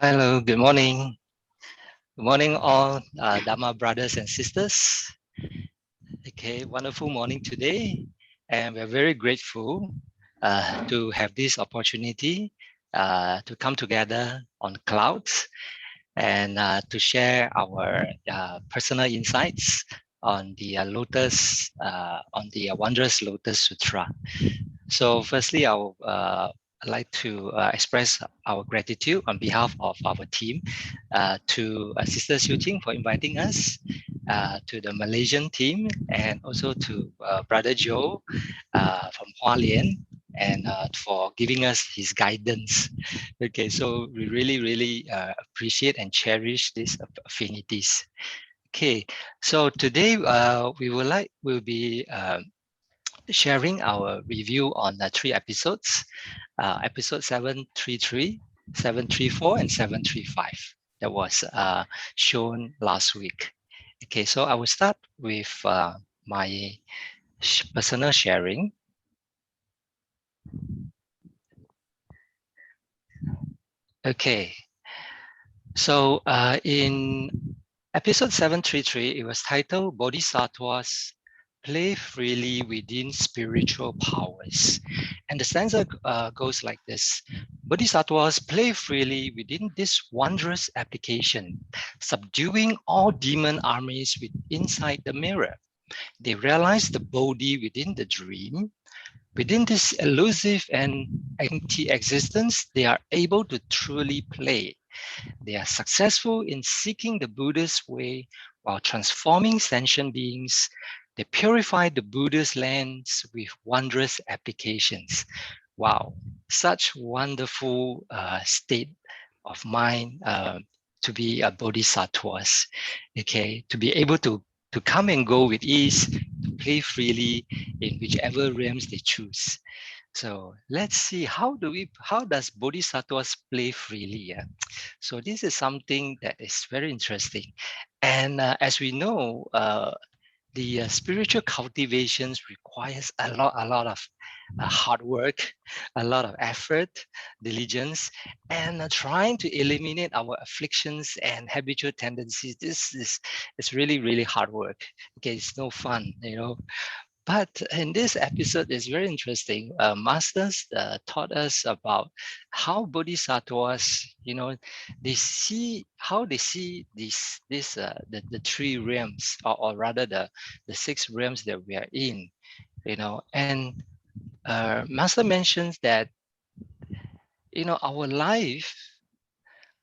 Hello, good morning. Good morning, all Dharma brothers and sisters. Okay, wonderful morning today. And we're very grateful to have this opportunity to come together on clouds and to share our personal insights on the on the Wondrous Lotus Sutra. So firstly, I'd like to express our gratitude on behalf of our team to Sister Xiu Jing for inviting us, to the Malaysian team, and also to Brother Joe from Hualien, and for giving us his guidance. Okay, so we really appreciate and cherish these affinities. Okay, so today we'll be sharing our review on the 3 episodes, episode 733, 734, and 735 that was shown last week. Okay, so I will start with my personal sharing. Okay, so in episode 733, it was titled Bodhisattvas Play Freely Within Spiritual Powers. And the stanza goes like this. Bodhisattvas play freely within this wondrous application, subduing all demon armies with inside the mirror. They realize the Bodhi within the dream. Within this elusive and empty existence, they are able to truly play. They are successful in seeking the Buddha's way while transforming sentient beings. They purify the Buddha's lands with wondrous applications. Wow, such wonderful state of mind to be a bodhisattvas. Okay, to be able to come and go with ease, to play freely in whichever realms they choose. So let's see how does bodhisattvas play freely? Yeah? So this is something that is very interesting, and as we know, the spiritual cultivations requires a lot of hard work, a lot of effort, diligence, and trying to eliminate our afflictions and habitual tendencies. This is really hard work. Okay, it's no fun, you know. But in this episode, it's very interesting. Masters taught us about how bodhisattvas, you know, they see how they see the 3 realms, or rather the 6 realms that we are in, you know. And Master mentions that, you know, our life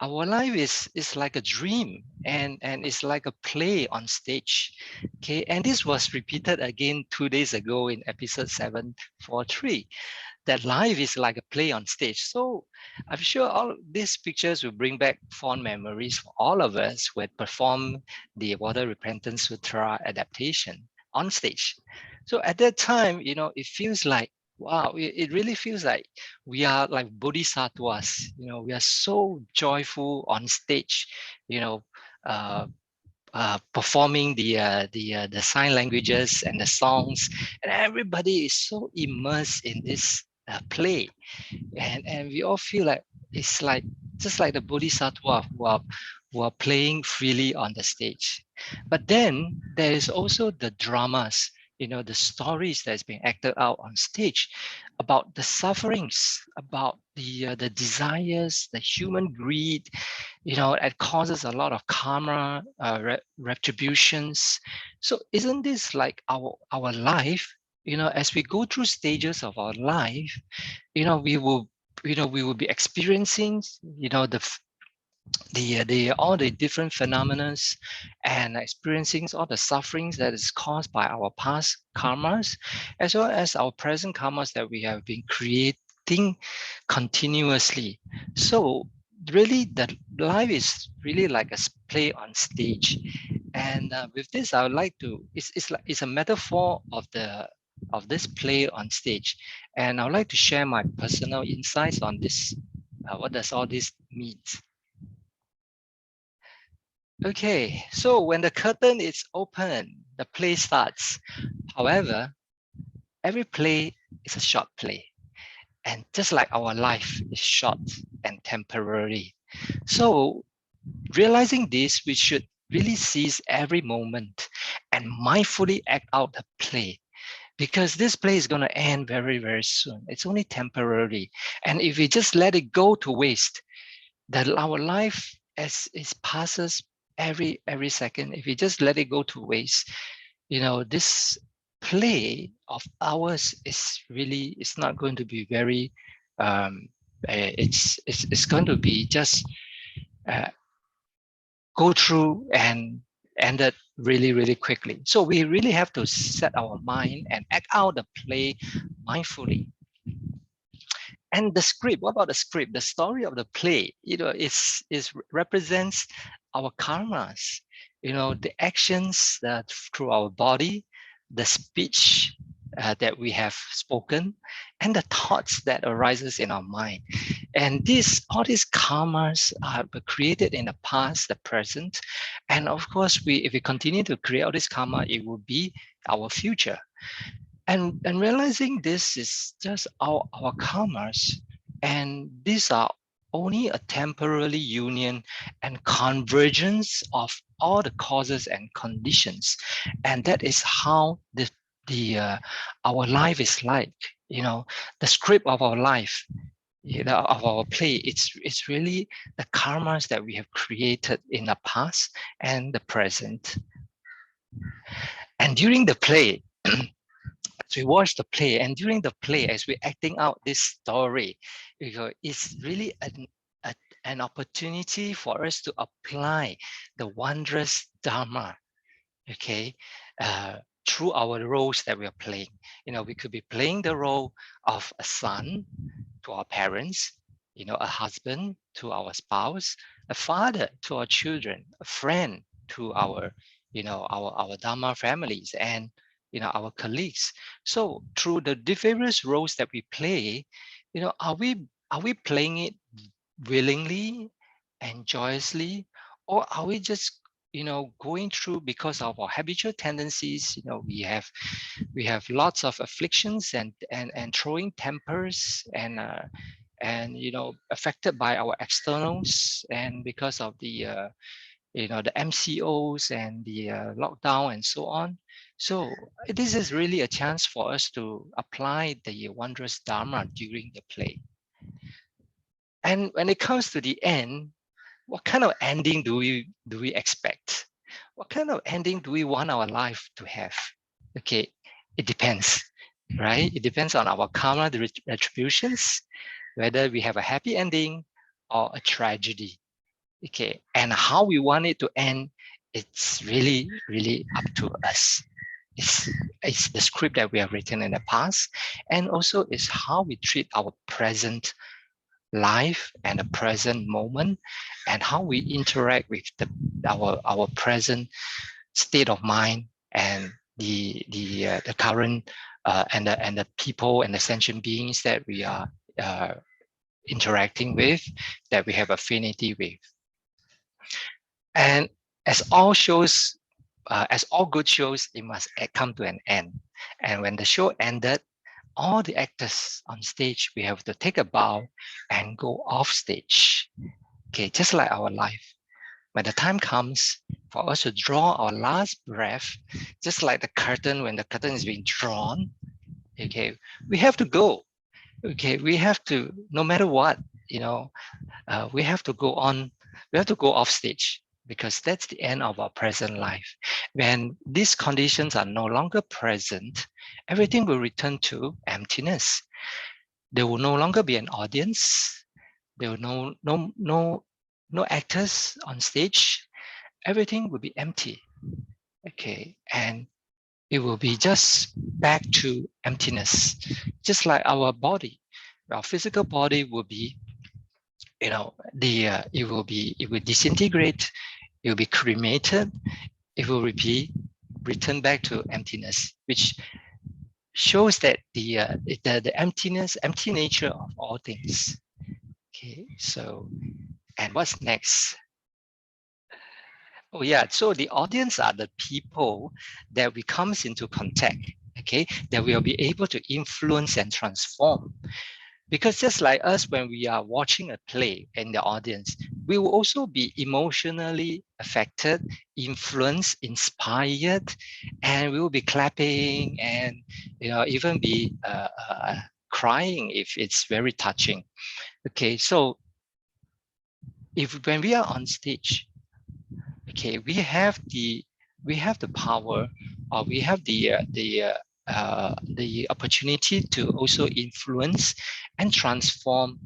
is like a dream, and it's like a play on stage. Okay, and this was repeated again 2 days ago in episode 743, that life is like a play on stage. So I'm sure all these pictures will bring back fond memories for all of us who had performed the Water Repentance Sutra adaptation on stage. So at that time, you know, it feels like, wow, it really feels like we are like bodhisattvas. You know, we are so joyful on stage, you know, uh, performing the sign languages and the songs, and everybody is so immersed in this play, and we all feel like it's like just like the bodhisattva who are playing freely on the stage. But then there is also the dramas, you know, the stories that's being acted out on stage about the sufferings, about the desires, the human greed, you know, it causes a lot of karma, retributions. So isn't this like our life? You know, as we go through stages of our life, you know, we will be experiencing, you know, the all the different phenomena, and experiencing all the sufferings that is caused by our past karmas, as well as our present karmas that we have been creating continuously. So really, the life is really like a play on stage. And with this, I would like to, it's a metaphor of this play on stage. And I would like to share my personal insights on this. What does all this mean? Okay, so when the curtain is open, the play starts. However, every play is a short play. And just like our life is short and temporary, So realizing this, we should really seize every moment and mindfully act out the play, because this play is going to end very, very soon. It's only temporary. And if we just let it go to waste, that our life as it passes every second, if we just let it go to waste, this play of ours is really, it's not going to be very it's going to be just uh, go through and ended really, really quickly. So we really have to set our mind and act out the play mindfully. And the script, what about the script? The story of the play, is represents our karmas, the actions that through our body, the speech that we have spoken, and the thoughts that arises in our mind. And all these karmas are created in the past, the present, and of course, if we continue to create all this karma, it will be our future. And realizing this is just our karmas, and these are only a temporary union and convergence of all the causes and conditions, and that is how our life is like. The script of our life, of our play. It's really the karmas that we have created in the past and the present. And during the play, as we watch the play, and during the play, as we're acting out this story, it's really an opportunity for us to apply the wondrous Dharma, okay, through our roles that we are playing. We could be playing the role of a son to our parents, a husband to our spouse, a father to our children, a friend to our Dharma families, and our colleagues. So through the various roles that we play, are we playing it willingly and joyously, or are we just going through because of our habitual tendencies? We have lots of afflictions and throwing tempers, and affected by our externals, and because of the MCOs and the lockdown and so on. So this is really a chance for us to apply the wondrous Dharma during the play. And when it comes to the end, what kind of ending do we expect? What kind of ending do we want our life to have? Okay, it depends, right? It depends on our karma, the retributions, whether we have a happy ending or a tragedy. Okay, and how we want it to end, it's really, really up to us. It's the script that we have written in the past, and also it's how we treat our present life and the present moment, and how we interact with our present state of mind, and the current and the people and the sentient beings that we are interacting with, that we have affinity with. And as all shows, as all good shows, it must come to an end. And when the show ended, all the actors on stage, we have to take a bow and go off stage. Okay, just like our life. When the time comes for us to draw our last breath, just like the curtain, when the curtain is being drawn, okay, we have to go. Okay, we have to, no matter what, we have to go on, we have to go off stage, because that's the end of our present life. When these conditions are no longer present, everything will return to emptiness. There will no longer be an audience. There will no actors on stage. Everything will be empty. Okay, and it will be just back to emptiness, just like our body. Our physical body will be, it will disintegrate, it will be cremated, it will be returned back to emptiness, which shows that the empty nature of all things. Okay, so, and what's next? Oh yeah, so the audience are the people that we comes into contact, okay, that we'll be able to influence and transform. Because just like us, when we are watching a play in the audience, we will also be emotionally affected, influenced, inspired, and we will be clapping and even be crying if it's very touching. Okay, so if when we are on stage, okay, we have the power, or we have the opportunity to also influence and transform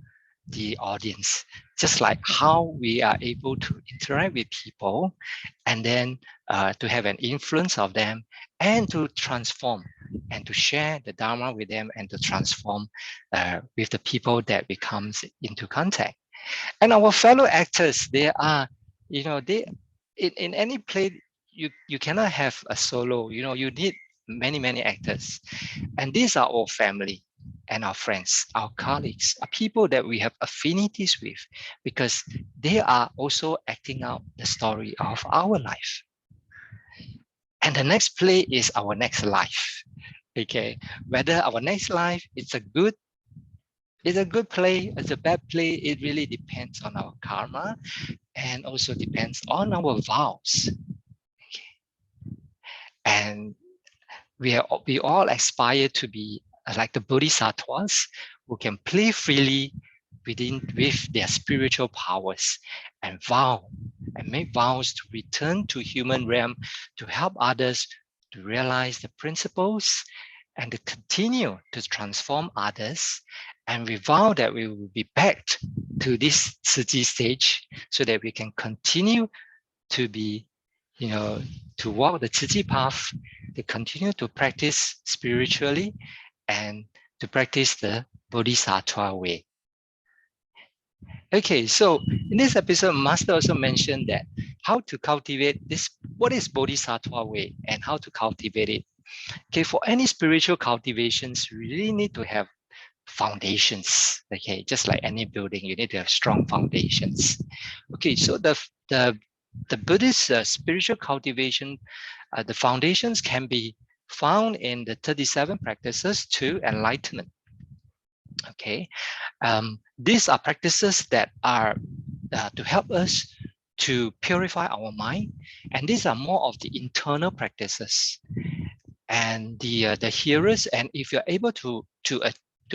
the audience, just like how we are able to interact with people, and then to have an influence of them, and to transform and to share the Dharma with them, and to transform with the people that we come into contact. And our fellow actors, they are, they in any play, you cannot have a solo. You need many actors, and these are our family and our friends, our colleagues, are people that we have affinities with, because they are also acting out the story of our life. And the next play is our next life. Okay, whether our next life is a good play, it's a bad play, it really depends on our karma, and also depends on our vows. Okay. And we all aspire to be like the Bodhisattvas, who can play freely with their spiritual powers, and make vows to return to human realm, to help others to realize the principles, and to continue to transform others. And we vow that we will be back to this Tzu Chi stage, so that we can continue to be, to walk the Tzu Chi path, to continue to practice spiritually, and to practice the Bodhisattva way. Okay, so in this episode, Master also mentioned that how to cultivate this, what is Bodhisattva way, and how to cultivate it. Okay, for any spiritual cultivations, you really need to have foundations. Okay, just like any building, you need to have strong foundations. Okay, so the Buddhist spiritual cultivation, the foundations can be found in the 37 practices to enlightenment. Okay, these are practices that are to help us to purify our mind, and these are more of the internal practices. And the hearers, and if you're able to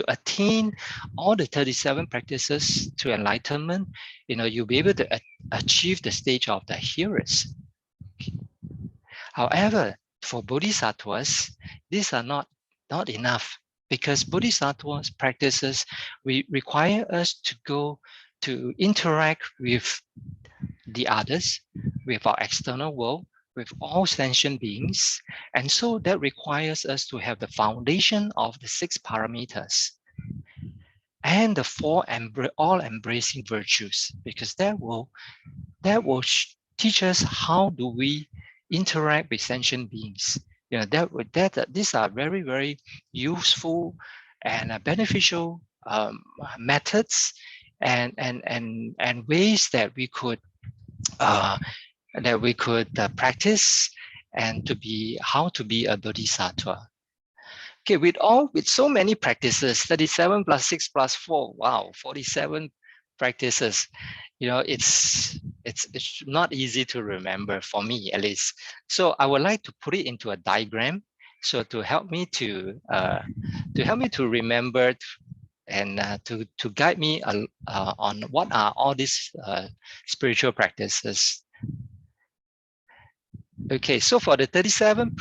attain all the 37 practices to enlightenment, you'll be able to achieve the stage of the hearers. Okay. However, for Bodhisattvas, these are not enough, because Bodhisattvas practices require us to go to interact with the others, with our external world, with all sentient beings. And so that requires us to have the foundation of the 6 paramitas and the 4 all-embracing virtues, because that will teach us how do we interact with sentient beings. These are very, very useful and beneficial methods and ways that we could practice, and how to be a bodhisattva. Okay, with so many practices, 37 plus 6 plus 4, wow, 47 practices. It's not easy to remember, for me at least. So I would like to put it into a diagram, so to help me to remember, and to guide me on what are all these spiritual practices. Okay, so for the 37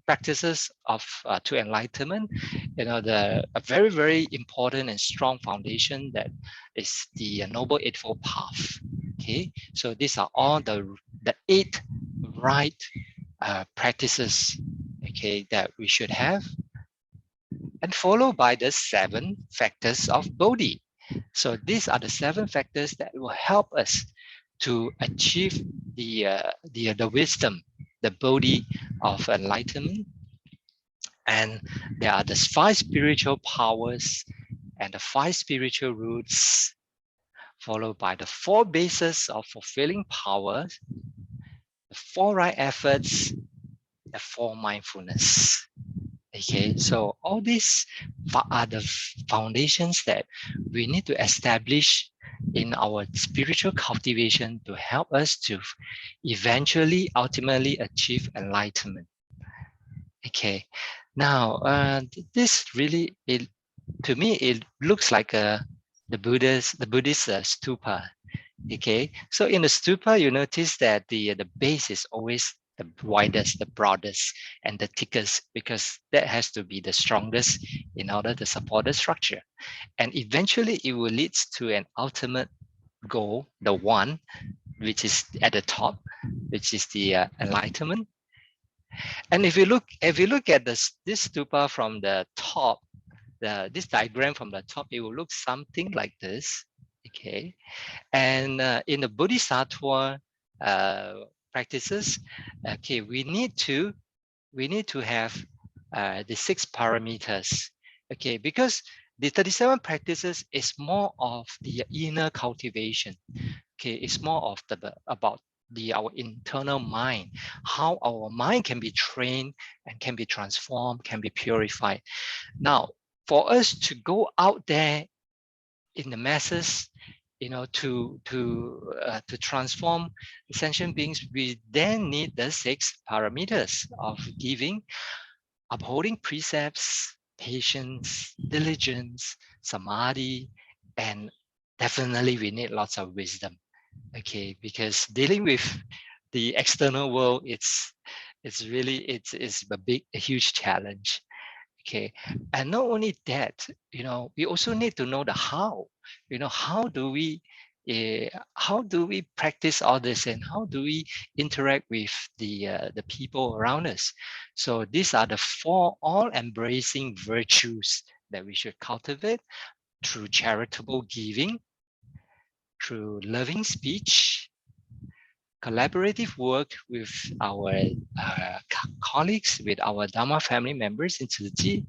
practices of to enlightenment, a very, very important and strong foundation, that is the Noble Eightfold Path. Okay, so these are all the 8 right practices, okay, that we should have, and followed by the 7 factors of Bodhi. So these are the 7 factors that will help us to achieve the wisdom, the Bodhi of enlightenment. And there are the 5 spiritual powers and the 5 spiritual roots, followed by the 4 bases of fulfilling powers, the 4 right efforts, the 4 mindfulness. Okay, so all these are the foundations that we need to establish in our spiritual cultivation to help us to eventually, ultimately achieve enlightenment. Okay, now this really, to me, it looks like the Buddhist stupa. Okay, so in the stupa, you notice that the base is always the widest, the broadest, and the thickest, because that has to be the strongest in order to support the structure. And eventually, it will lead to an ultimate goal, the one, which is at the top, which is the enlightenment. And if you look at this stupa from the top, this diagram from the top, it will look something like this. Okay, and in the Bodhisattva practices, okay, we need to have the 6 parameters. Okay, because the 37 practices is more of the inner cultivation. Okay, it's more of about our internal mind, how our mind can be trained and can be transformed, can be purified. Now, for us to go out there in the masses, to transform sentient beings, we then need the 6 parameters of giving, upholding precepts, patience, diligence, samadhi, and definitely we need lots of wisdom. Okay, because dealing with the external world, it's a huge challenge. Okay, and not only that, we also need to know the how. How do we practice all this, and how do we interact with the people around us? So these are the 4 all-embracing virtues that we should cultivate through charitable giving, through loving speech, collaborative work with our colleagues, with our Dharma family members in Tzu Chi.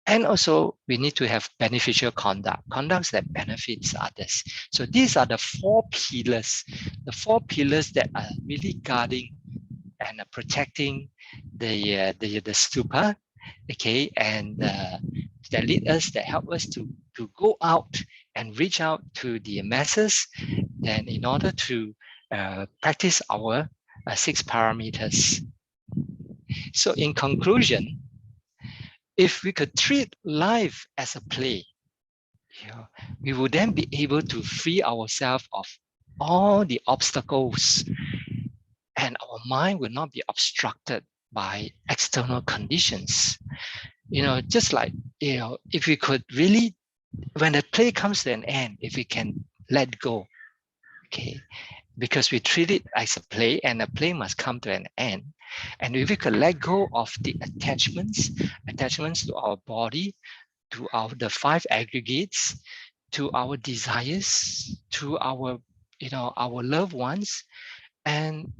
And also, we need to have beneficial conducts that benefits others. So these are the 4 pillars, that are really guarding and protecting the stupa, okay, and that help us to go out and reach out to the masses, then in order to practice our 6 parameters. So in conclusion, if we could treat life as a play, we would then be able to free ourselves of all the obstacles, and our mind will not be obstructed by external conditions. Just like, if we could really, when the play comes to an end, if we can let go, okay, because we treat it as a play, and a play must come to an end. And if we could let go of the attachments to our body, to the 5 aggregates, to our desires, to our loved ones, and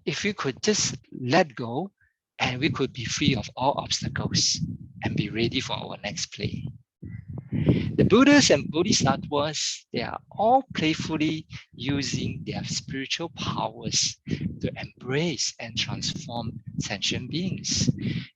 if we could just let go, and we could be free of all obstacles and be ready for our next play. The Buddhas and Bodhisattvas, they are all playfully using their spiritual powers to embrace and transform sentient beings.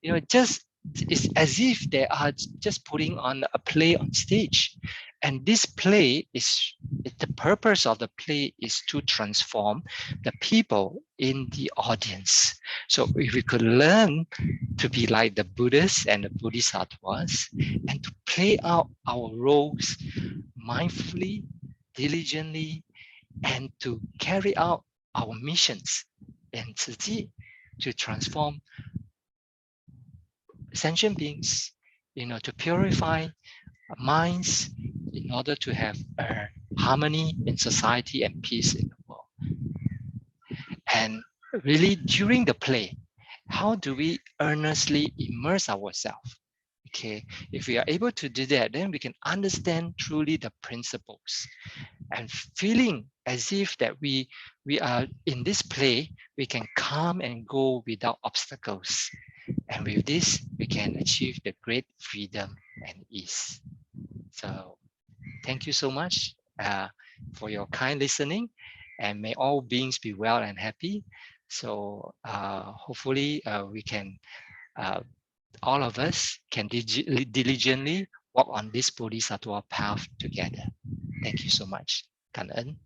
It's as if they are just putting on a play on stage. And this play the purpose of the play is to transform the people in the audience. So if we could learn to be like the Buddhists and the Bodhisattvas, and to play out our roles mindfully, diligently, and to carry out our missions in Tzu Chi to transform sentient beings, to purify minds in order to have harmony in society and peace in the world. And really, during the play, how do we earnestly immerse ourselves? Okay, if we are able to do that, then we can understand truly the principles, and feeling as if that we are in this play, we can come and go without obstacles. And with this, we can achieve the great freedom and ease. So thank you so much for your kind listening, and may all beings be well and happy. So hopefully we can, all of us can diligently walk on this Bodhisattva path together. Thank you so much. Kan Ân.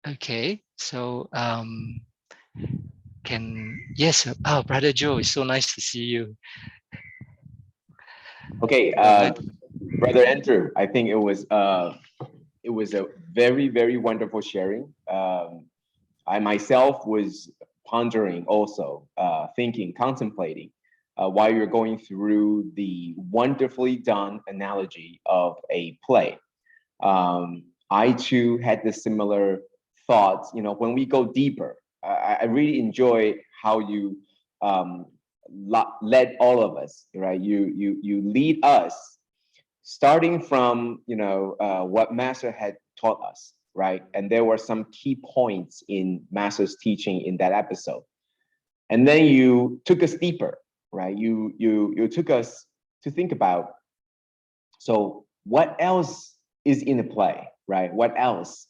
Okay, so yes, Brother Joe, it's so nice to see you. Okay, Brother Andrew, I think it was a very, very wonderful sharing. I myself was pondering also, thinking, contemplating while you're going through the wonderfully done analogy of a play. I too had the similar thoughts. You know, when we go deeper, I really enjoy how you led all of us, right? You lead us, starting from what Master had taught us, right? And there were some key points in Master's teaching in that episode, and then you took us deeper, right? You took us to think about, so what else is in the play, right? What else?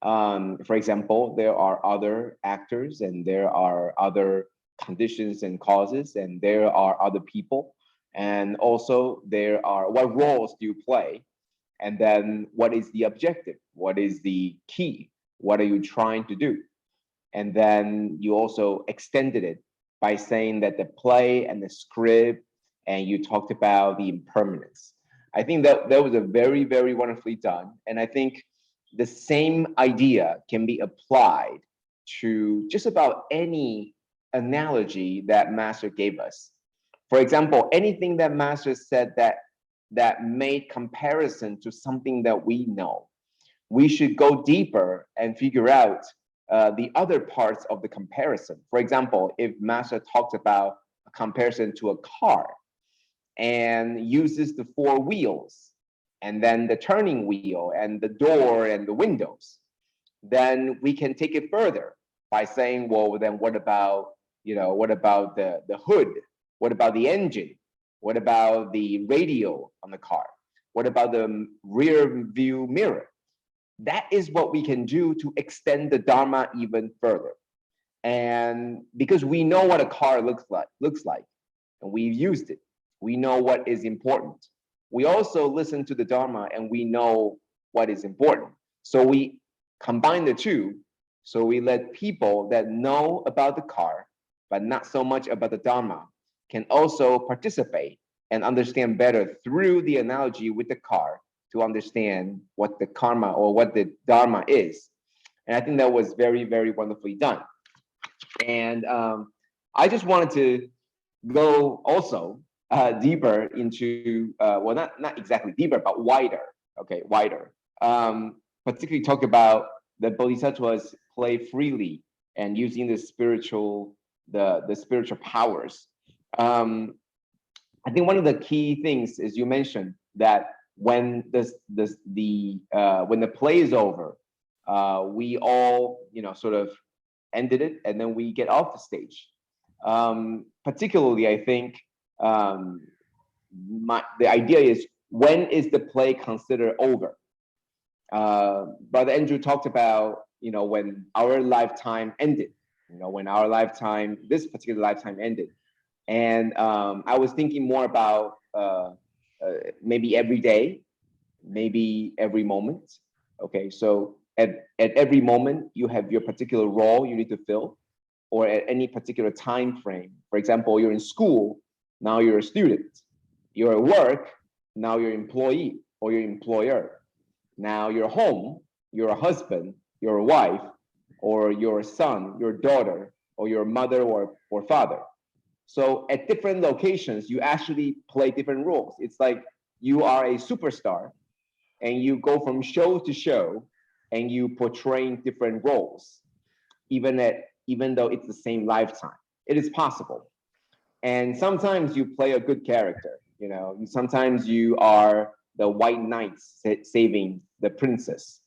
For example, there are other actors, and there are other conditions and causes, and there are other people, and also there are, what roles do you play? And then what is the objective? What is the key? What are you trying to do? And then you also extended it by saying that the play and the script, and you talked about the impermanence. I think that was a very, very wonderfully done. And I think the same idea can be applied to just about any analogy that Master gave us. For example, anything that Master said that made comparison to something that we know, we should go deeper and figure out the other parts of the comparison. For example, if Master talked about a comparison to a car and uses the four wheels, and then the turning wheel and the door and the windows, then we can take it further by saying, well, then what about the hood? What about the engine? What about the radio on the car? What about the rear view mirror? That is what we can do to extend the Dharma even further. And because we know what a car looks like, and we've used it, we know what is important. We also listen to the Dharma, and we know what is important. So we combine the two. So we let people that know about the car, but not so much about the Dharma, can also participate and understand better through the analogy with the car, to understand what the karma or what the Dharma is. And I think that was very, very wonderfully done. And I just wanted to go also deeper into, well, not exactly deeper, but wider, okay, wider. Particularly talk about the Bodhisattvas play freely and using the spiritual powers. I think one of the key things is, you mentioned that when when the play is over, we all sort of ended it, and then we get off the stage. Particularly, I think the idea is, when is the play considered over? Brother Andrew talked about when our lifetime ended, when our lifetime, this particular lifetime ended, and I was thinking more about maybe every day, maybe every moment. Okay, so at every moment you have your particular role you need to fill, or at any particular time frame. For example, you're in school, now you're a student. You're at work, now you're an employee or your employer. Now you're home, you're a husband, you're a wife, or you're a son, your daughter, or your mother or father. So at different locations, you actually play different roles. It's like you are a superstar, and you go from show to show, and you portraying different roles, even though it's the same lifetime. It is possible. And sometimes you play a good character. Sometimes you are the white knight saving the princess.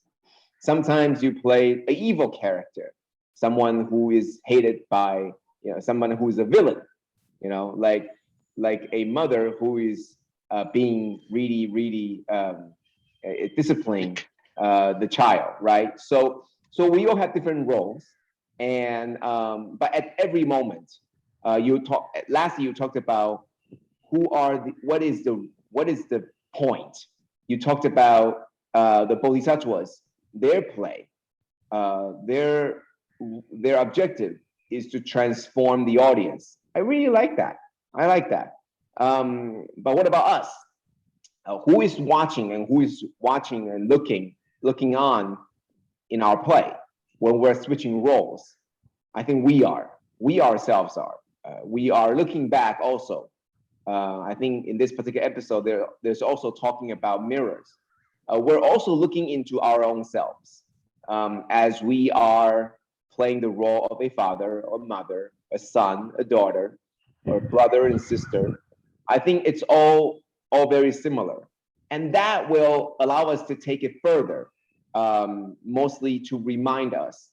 Sometimes you play an evil character, someone who is hated by, someone who is a villain, like a mother who is being really, really disciplining the child, right? So we all have different roles, and but at every moment, lastly you talked about what is the point. You talked about the Bodhisattvas, their play, their objective is to transform the audience. I really like that. I like that. But what about us? Who is watching and who is watching and looking on in our play when we're switching roles? I think we are. We ourselves are. We are looking back also. I think in this particular episode, there's also talking about mirrors. We're also looking into our own selves as we are playing the role of a father or mother, a son, a daughter, or brother and sister. I think it's all very similar. And that will allow us to take it further, mostly to remind us.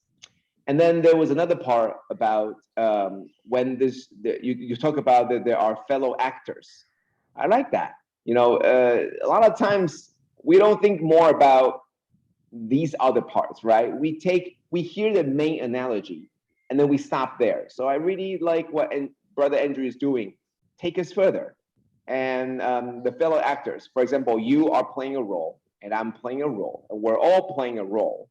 And then there was another part about when you talk about that there are fellow actors. I like that. You know, a lot of times we don't think more about these other parts, right? We hear the main analogy and then we stop there. So I really like what Brother Andrew is doing. Take us further. And the fellow actors, for example, you are playing a role and I'm playing a role and we're all playing a role.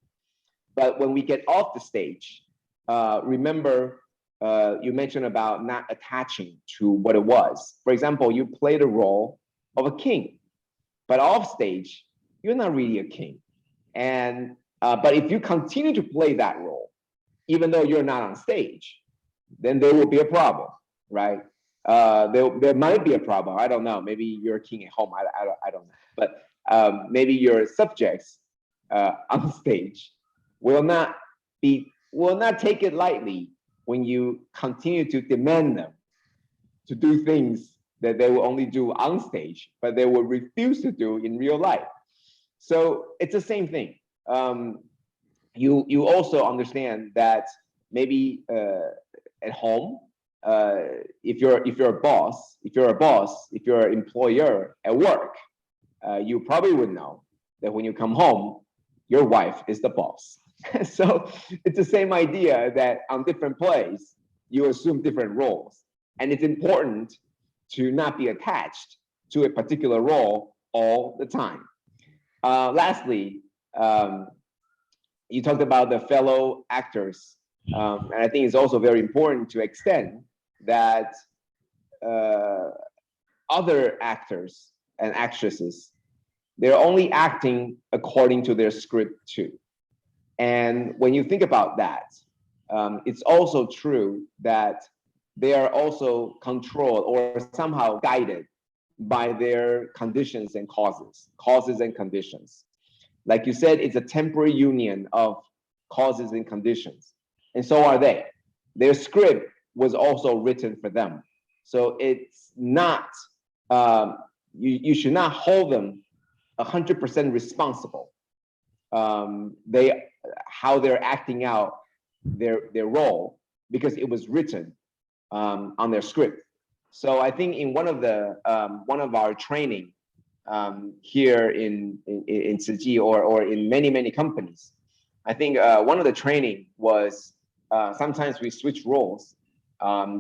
But when we get off the stage, remember, you mentioned about not attaching to what it was. For example, you play the role of a king, but off stage, you're not really a king. And but if you continue to play that role, even though you're not on stage, then there will be a problem, right? There might be a problem. I don't know. Maybe you're a king at home. I don't know. But maybe your subjects on stage will not take it lightly when you continue to demand them to do things that they will only do on stage, but they will refuse to do in real life. So it's the same thing. You also understand that maybe at home, if you're a boss, if you're an employer at work, you probably would know that when you come home, your wife is the boss. So it's the same idea that on different plays, you assume different roles. And it's important to not be attached to a particular role all the time. Lastly, you talked about the fellow actors. And I think it's also very important to extend that other actors and actresses, they're only acting according to their script too. And when you think about that, it's also true that they are also controlled or somehow guided by their conditions and causes and conditions. Like you said, it's a temporary union of causes and conditions. And so are they. Their script was also written for them. So it's not, you should not hold them 100% responsible. How they're acting out their role because it was written on their script. So I think in one of our training here in Tzu Chi or in many companies, I think one of the training was sometimes we switch roles.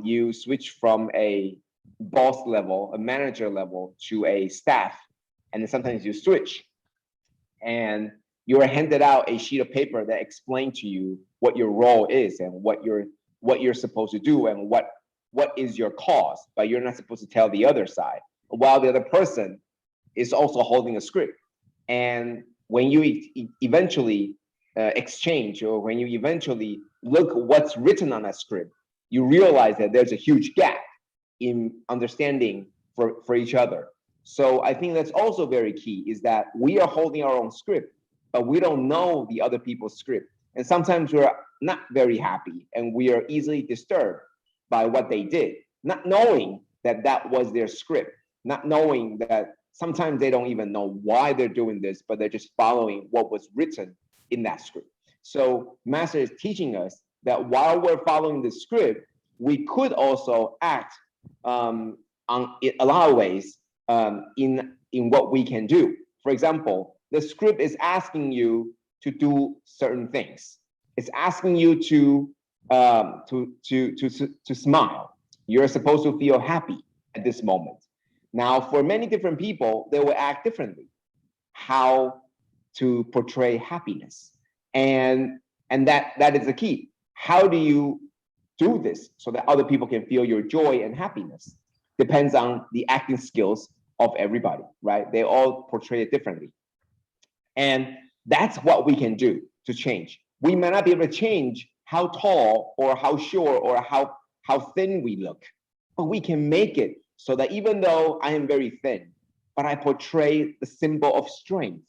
You switch from a boss level, a manager level to a staff, and then sometimes you switch. And you are handed out a sheet of paper that explains to you what your role is and what you're supposed to do and what is your cause, but you're not supposed to tell the other side, while the other person is also holding a script. And when you eventually exchange, or when you eventually look what's written on that script, you realize that there's a huge gap in understanding for each other. So I think that's also very key, is that we are holding our own script, but we don't know the other people's script. And sometimes we're not very happy and we are easily disturbed by what they did, not knowing that that was their script, not knowing that sometimes they don't even know why they're doing this, but they're just following what was written in that script. So Master is teaching us that while we're following the script, we could also act on a lot of ways in what we can do. For example, the script is asking you to do certain things. It's asking you to smile. You're supposed to feel happy at this moment. Now, for many different people, they will act differently. How to portray happiness, and that is the key. How do you do this so that other people can feel your joy and happiness? Depends on the acting skills of everybody, right? They all portray it differently, and that's what we can do to change. We may not be able to change how tall or how short or how thin we look, but we can make it so that even though I am very thin, but I portray the symbol of strength.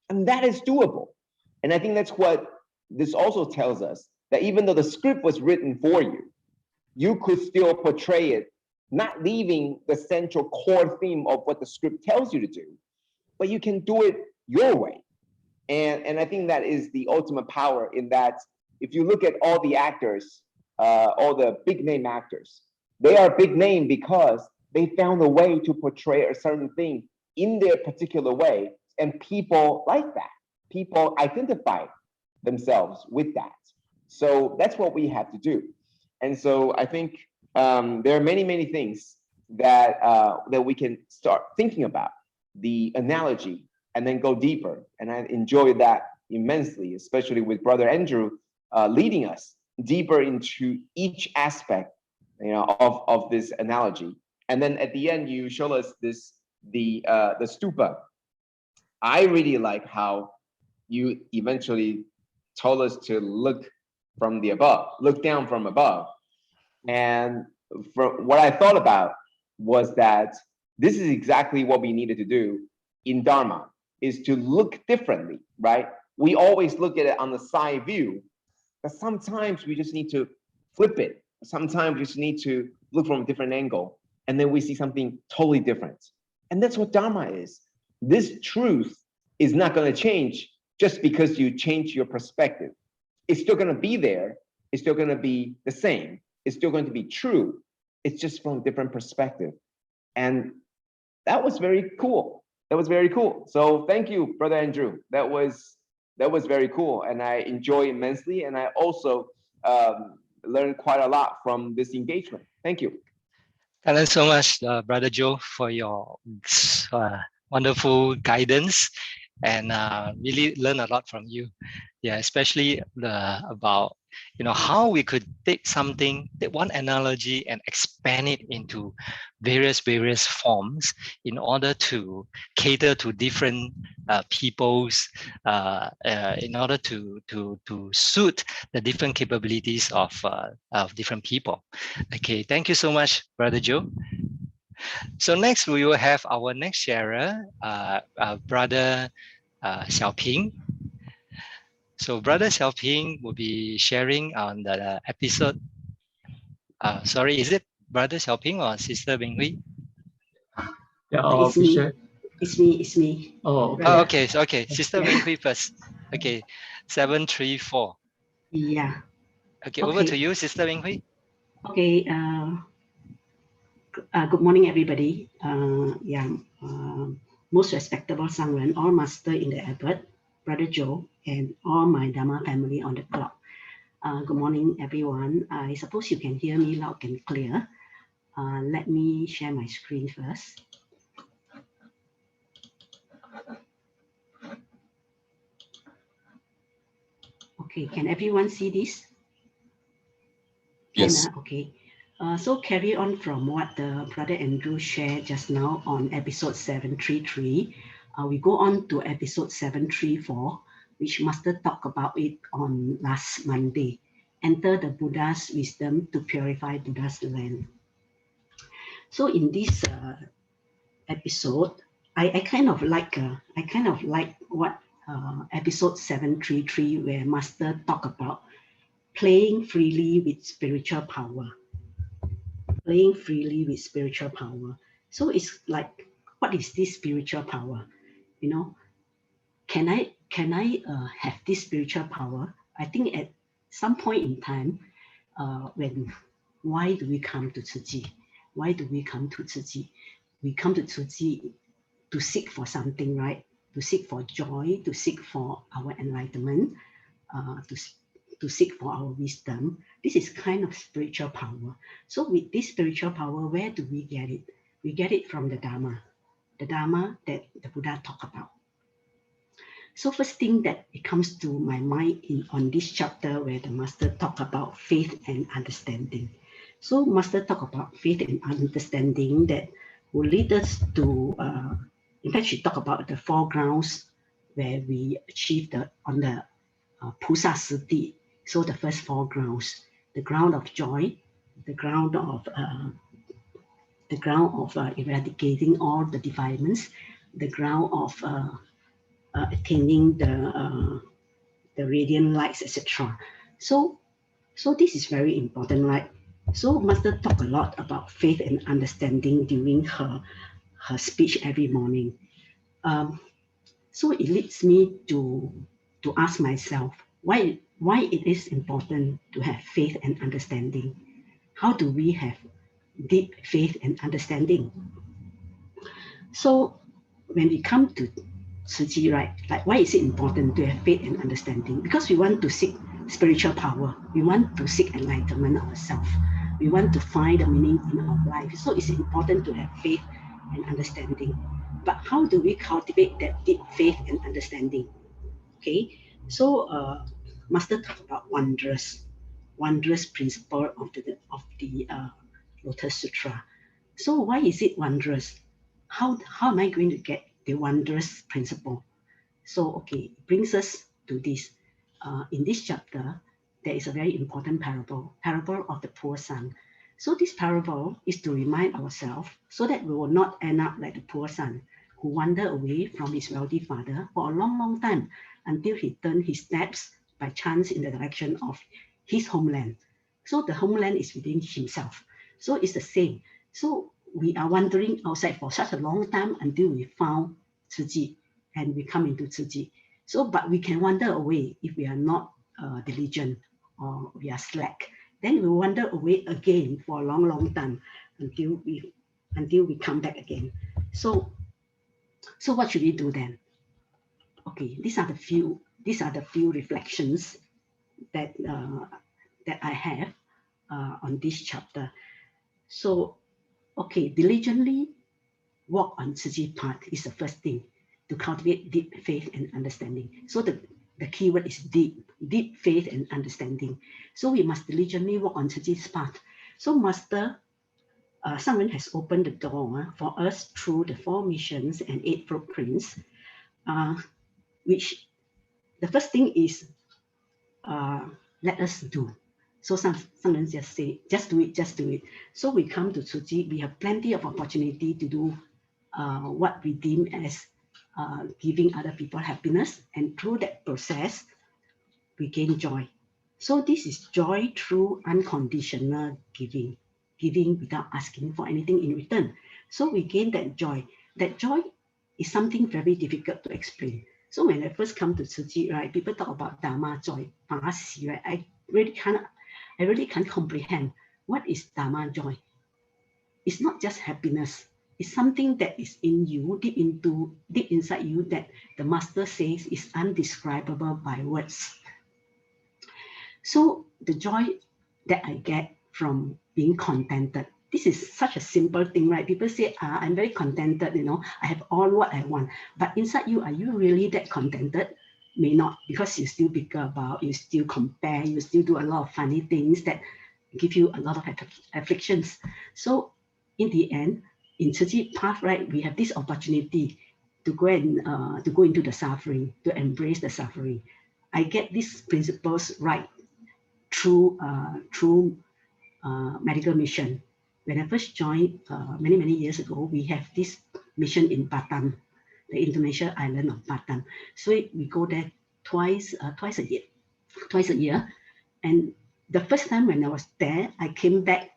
And that is doable. And I think that's what this also tells us, that even though the script was written for you, you could still portray it, not leaving the central core theme of what the script tells you to do, but you can do it your way. And I think that is the ultimate power, in that if you look at all the actors, all the big name actors, they are big name because they found a way to portray a certain thing in their particular way, and people like that. People identify themselves with that. So that's what we have to do. And so I think there are many things that that we can start thinking about, the analogy, and then go deeper. And I enjoyed that immensely, especially with Brother Andrew leading us deeper into each aspect, of this analogy. And then at the end, you show us the stupa. I really like how you eventually told us to look from the above, look down from above. And from what I thought about was that this is exactly what we needed to do in Dharma, is to look differently, right? We always look at it on the side view, but sometimes we just need to flip it. Sometimes we just need to look from a different angle, and then we see something totally different. And that's what Dharma is. This truth is not going to change just because you change your perspective. It's still going to be there. It's still going to be the same. It's still going to be true. It's just from a different perspective. And that was very cool. That was very cool. So thank you, Brother Andrew. That was very cool, and I enjoy immensely. And I also learned quite a lot from this engagement. Thank you. Thank you so much, Brother Joe, for your wonderful guidance, and really learn a lot from you. Yeah, especially about how we could take one analogy and expand it into various forms in order to cater to different peoples, in order to suit the different capabilities of different people. Okay, thank you so much, Brother Joe. So next we will have our next sharer, Brother Xiaoping. So Brother Xiaoping will be sharing on the episode. Sorry, is it Brother Xiaoping or Sister Beng Hwee? Yeah, it's me. Oh, okay. So, okay, Sister Beng Hwee first. Okay, 734. Yeah. Okay, over to you, Sister Beng Hwee. Okay. Good morning, everybody. Most respectable Sangren, all master in the Abbot, Brother Joe, and all my Dharma family on the club. Good morning, everyone. I suppose you can hear me loud and clear. Let me share my screen first. Okay, can everyone see this? Yes. Okay. So carry on from what the Brother Andrew shared just now on episode 733. We go on to episode 734, which Master talked about it on last Monday. Enter the Buddha's wisdom to purify Buddha's land. So in this episode, I kind of like what episode 733, where Master talked about playing freely with spiritual power. Playing freely with spiritual power. So it's like, what is this spiritual power? Can I have this spiritual power? I think at some point in time, why do we come to Tzu Chi? Why do we come to Tzu Chi? We come to Tzu Chi to seek for something, right? To seek for joy, to seek for our enlightenment, to seek for our wisdom. This is kind of spiritual power. So with this spiritual power, where do we get it? We get it from the Dharma that the Buddha talked about. So first thing that it comes to my mind on this chapter where the Master talk about faith and understanding. So Master talk about faith and understanding that will lead us to, in fact, she talk about the 4 grounds where we achieve on the Pusa Sati. So the first 4 grounds, the ground of joy, the ground of eradicating all the defilements, the ground of attaining the radiant lights, etc. So this is very important, right? So Master talk a lot about faith and understanding during her speech every morning. So it leads me to ask myself why it is important to have faith and understanding. How do we have deep faith and understanding? So when we come to Tzu Chi, right, like why is it important to have faith and understanding? Because we want to seek spiritual power. We want to seek enlightenment ourselves. We want to find the meaning in our life. So it's important to have faith and understanding. But how do we cultivate that deep faith and understanding? Okay, so Master talk about wondrous principle of the Lotus Sutra. So why is it wondrous? How am I going to get the wondrous principle? So okay, it brings us to this. In this chapter, there is a very important parable of the poor son. So this parable is to remind ourselves so that we will not end up like the poor son who wandered away from his wealthy father for a long, long time until he turned his steps by chance in the direction of his homeland. So the homeland is within himself. So it's the same. So we are wandering outside for such a long time until we found Tzu Chi and we come into Tzu Chi. So, but we can wander away if we are not diligent or we are slack. Then we wander away again for a long, long time until we come back again. So what should we do then? Okay, these are the few reflections that I have on this chapter. So, okay, diligently walk on Tzu Chi path is the first thing to cultivate deep faith and understanding. So the key word is deep faith and understanding. So we must diligently walk on Tzu Chi's path. So Master, someone has opened the door for us through the 4 missions and 8 footprints, which the first thing is let us do. So someone just say, just do it. So we come to Tzu Chi, we have plenty of opportunity to do what we deem as giving other people happiness, and through that process, we gain joy. So this is joy through unconditional giving without asking for anything in return. So we gain that joy. That joy is something very difficult to explain. So when I first come to Tzu Chi, right, people talk about Dharma Joy, right? I really can't comprehend what is Dharma Joy. It's not just happiness. It's something that is in you, deep inside you, that the Master says is undescribable by words. So the joy that I get from being contented, this is such a simple thing, right? People say, I'm very contented, I have all what I want. But inside you, are you really that contented? May not, because you still bicker about, you still compare, you still do a lot of funny things that give you a lot of afflictions. So in the end, in Tzu Chi path, right, we have this opportunity to go into the suffering, to embrace the suffering. I get these principles right through medical mission. When I first joined many years ago, we have this mission in Batam, the Indonesian island of Batam. So we go there twice a year. And the first time when I was there, I came back.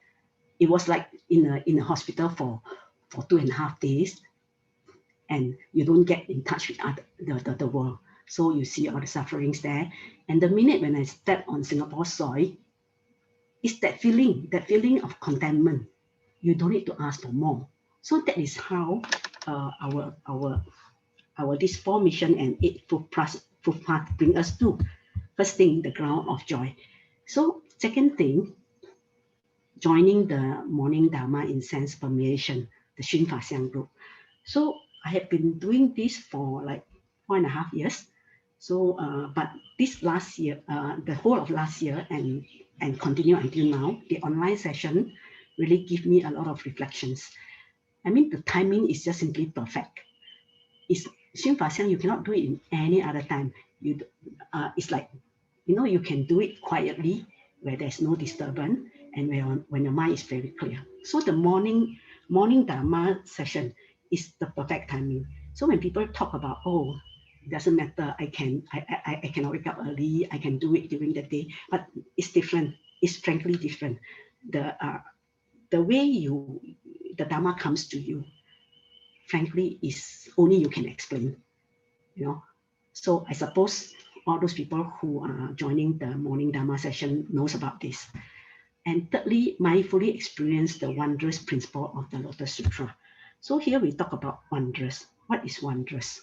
It was like in a hospital for 2.5 days, and you don't get in touch with the world. So you see all the sufferings there. And the minute when I step on Singapore soil, it's that feeling of contentment. You don't need to ask for more. So that is how our this 4 mission and 8 footpath bring us to. First thing, the ground of joy. So second thing, joining the morning Dharma in sense permeation. the Xin Fa Xiang group. So I have been doing this for like 1.5 years. So, but this last year, the whole of last year and continue until now, the online session really give me a lot of reflections. I mean, the timing is just simply perfect. It's Xin Fa Xiang, you cannot do it in any other time. It's like, you can do it quietly where there's no disturbance and when your mind is very clear. So the morning Dharma session is the perfect timing. So when people talk about, oh, it doesn't matter, I cannot wake up early, I can do it during the day, but it's different. It's frankly different. The way the Dharma comes to you, frankly, is only you can explain. So I suppose all those people who are joining the morning Dharma session knows about this. And thirdly, mindfully experience the wondrous principle of the Lotus Sutra. So here we talk about wondrous. What is wondrous?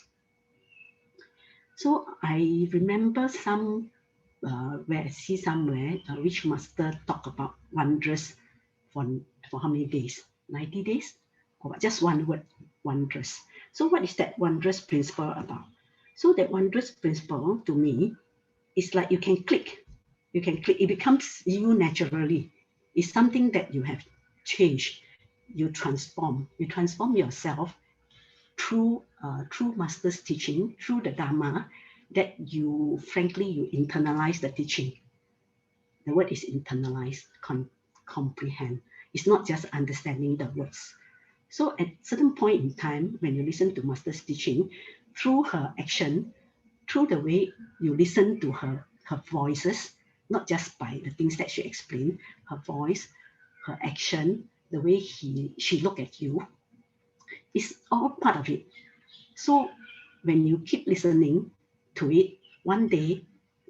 So I remember where I see somewhere which master talk about wondrous for how many days? 90 days? Or just one word, wondrous. So what is that wondrous principle about? So that wondrous principle to me is like you can click, it becomes you naturally. It's something that you have changed, you transform yourself through master's teaching, through the Dharma, that you internalize the teaching. The word is internalize, comprehend. It's not just understanding the words. So at certain point in time, when you listen to master's teaching, through her action, through the way you listen to her voices, not just by the things that she explained, her voice, her action, the way she look at you, is all part of it. So when you keep listening to it, one day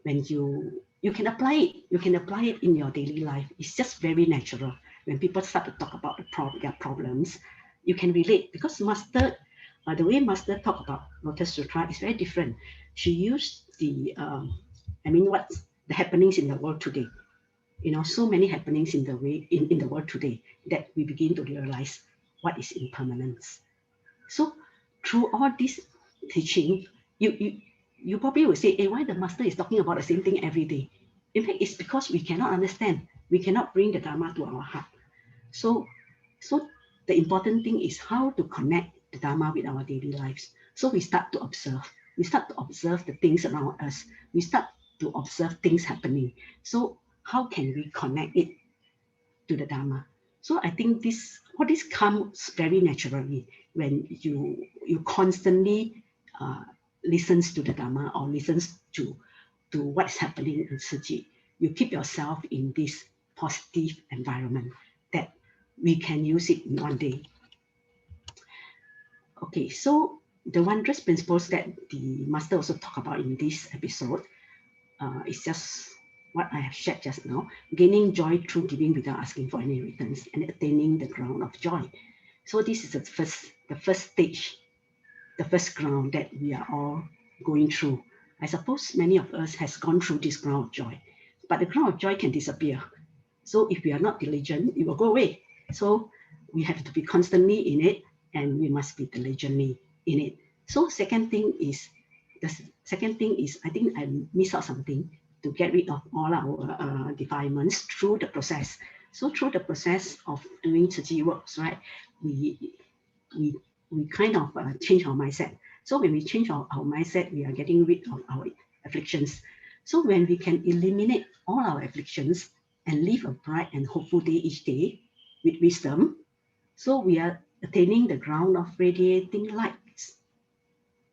when you can apply it in your daily life. It's just very natural. When people start to talk about their problems, you can relate, because the way master talk about Lotus Sutra is very different. She used what's the happenings in the world today. So many happenings in the world today that we begin to realize what is impermanence. So through all this teaching, you probably will say, hey, why the master is talking about the same thing every day? In fact, it's because we cannot understand. We cannot bring the Dharma to our heart. So the important thing is how to connect the Dharma with our daily lives. So we start to observe. We start to observe the things around us. We start to observe things happening. So how can we connect it to the Dharma? So I think all this comes very naturally when you constantly listens to the Dharma or listens to what's happening in Tzu Chi. You keep yourself in this positive environment that we can use it in one day. Okay, so the wondrous principles that the master also talk about in this episode is just what I have shared just now: gaining joy through giving without asking for any returns, and attaining the ground of joy. So this is the first stage, the first ground that we are all going through. I suppose many of us has gone through this ground of joy, but the ground of joy can disappear. So if we are not diligent, it will go away. So we have to be constantly in it, and we must be diligently in it. So second thing is, I think I miss out something, to get rid of all our defilements through the process. So through the process of doing Tzu Chi works, right, we kind of change our mindset. So when we change our mindset, we are getting rid of our afflictions. So when we can eliminate all our afflictions and live a bright and hopeful day each day with wisdom, so we are attaining the ground of radiating lights.